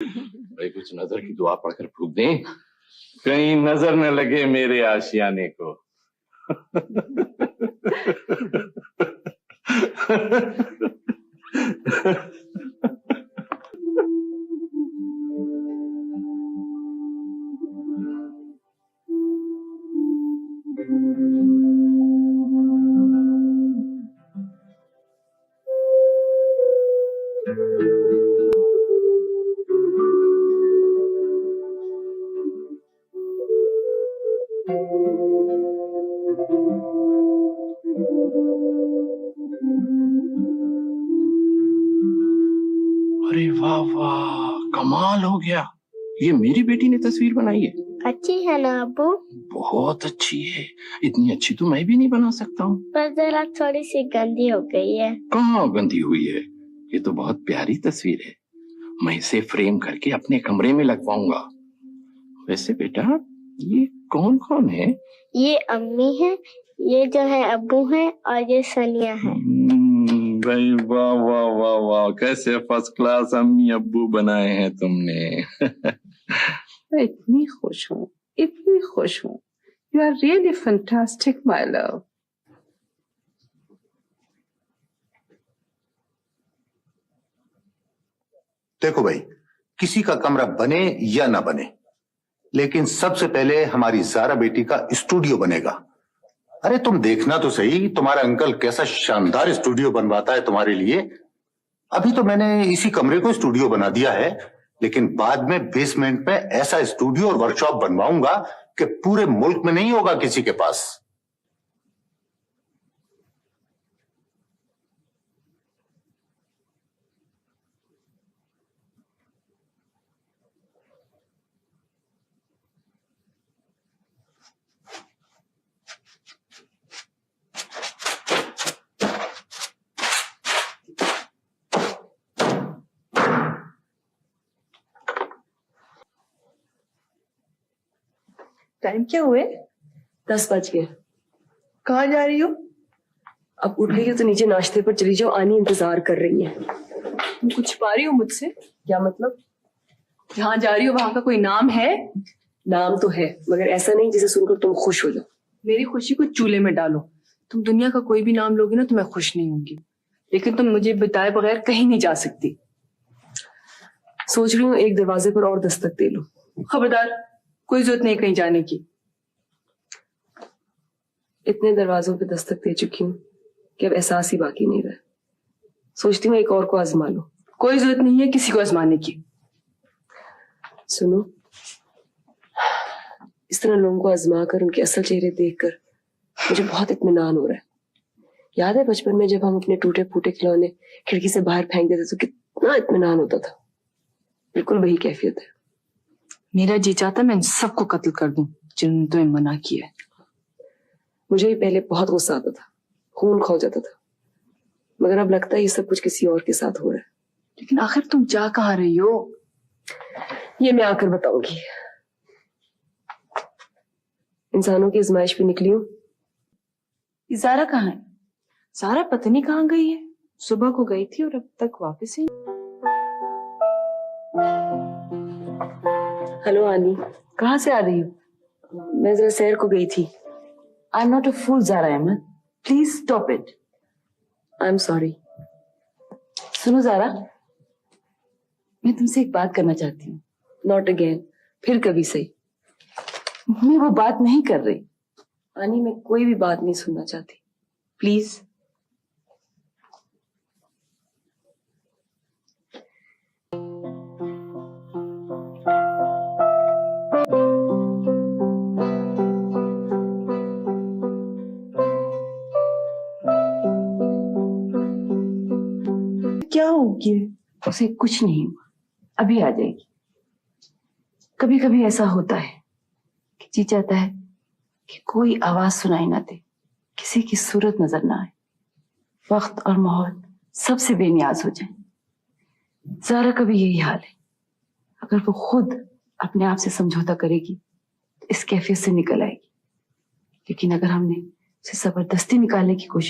भाई कुछ नजर की दुआ पढ़कर फूंक दें, कहीं नजर न लगे मेरे आशियाने को। अरे वाह वाह, कमाल हो गया। ये मेरी बेटी ने तस्वीर बनाई है। अच्छी है ना अब्बू? बहुत अच्छी है, इतनी अच्छी तो मैं भी नहीं बना सकता हूँ। पर जरा थोड़ी सी गंदी हो गई है। कहाँ गंदी हुई है, ये तो बहुत प्यारी तस्वीर है। मैं इसे फ्रेम करके अपने कमरे में लगवाऊंगा। वैसे बेटा ये कौन कौन है? ये अम्मी है, ये जो है अब्बू है, और ये सनिया है। भाई वाह वाह वाह वाह, कैसे फर्स्ट क्लास अम्मी अब्बू बनाए हैं तुमने। मैं इतनी खुश हूँ, इतनी खुश हूँ। You are really fantastic my love. देखो भाई, किसी का कमरा बने या ना बने, लेकिन सबसे पहले हमारी ज़ारा बेटी का स्टूडियो बनेगा। अरे तुम देखना तो सही, तुम्हारा अंकल कैसा शानदार स्टूडियो बनवाता है तुम्हारे लिए। अभी तो मैंने इसी कमरे को स्टूडियो बना दिया है, लेकिन बाद में बेसमेंट में ऐसा स्टूडियो और वर्कशॉप बनवाऊंगा कि पूरे मुल्क में नहीं होगा किसी के पास। टाइम क्या हुए? 10 बज गए। कहाँ जा रही हो? अब उठ गई हो तो नीचे नाश्ते पर चली जाओ, आनी इंतजार कर रही है। तुम कुछ छुपा रही हो मुझसे? क्या मतलब? जहाँ जा रही हो वहां का कोई नाम है? नाम तो है, मगर ऐसा नहीं जिसे सुनकर तुम खुश हो जाओ। मेरी खुशी को चूल्हे में डालो। तुम दुनिया का कोई भी नाम लोगी ना तो मैं खुश नहीं होंगी, लेकिन तुम मुझे बताए बगैर कहीं नहीं जा सकती। सोच रही हूँ एक दरवाजे पर और दस्तक दे लो। खबरदार, कोई जरूरत नहीं कहीं जाने की। इतने दरवाजों पे दस्तक दे चुकी हूँ कि अब एहसास ही बाकी नहीं रहा। सोचती हूँ एक और को आजमा लो। कोई जरूरत नहीं है किसी को आजमाने की। सुनो, इस तरह लोगों को आजमा कर उनके असल चेहरे देखकर मुझे बहुत इत्मीनान हो रहा है। याद है बचपन में जब हम अपने टूटे फूटे खिलौने खिड़की से बाहर फेंक देते तो कितना इत्मीनान होता था। बिल्कुल वही कैफियत है। मेरा जी चाहता मैं इन सबको कत्ल कर दूं जिन्होंने तुम्हें मना किया है। मुझे भी पहले बहुत गुस्सा आता था, खून खौल जाता था, मगर अब लगता है ये सब कुछ किसी और के साथ हो रहा है। लेकिन आखिर तुम जा कहाँ रही हो? ये मैं आकर बताऊंगी। इंसानों की आजमाइश पे निकली हूँ। ज़ारा कहाँ है? ज़ारा पता नहीं कहाँ गई है। सुबह को गई थी और अब तक वापस ही। हेलो आनी। कहाँ से आ रही हो? मैं जरा सैर को गई थी। I am not a fool Zara Ahmad, please stop it. I am sorry. सुनो ज़ारा, मैं तुमसे एक बात करना चाहती हूँ। नॉट अगेन, फिर कभी सही। मैं वो बात नहीं कर रही। आनी, मैं कोई भी बात नहीं सुनना चाहती, प्लीज। क्या हो गया? उसे कुछ नहीं हुआ, अभी आ जाएगी। कभी कभी ऐसा होता है कि जी चाहता है कि कोई आवाज सुनाई ना दे, किसी की सूरत नजर ना आए, वक्त और माहौल सबसे बेनियाज हो जाए। ज़ारा का भी यही हाल है। अगर वो खुद अपने आप से समझौता करेगी तो इस कैफियत से निकल आएगी, लेकिन अगर हमने उसे जबरदस्ती निकालने की कोशिश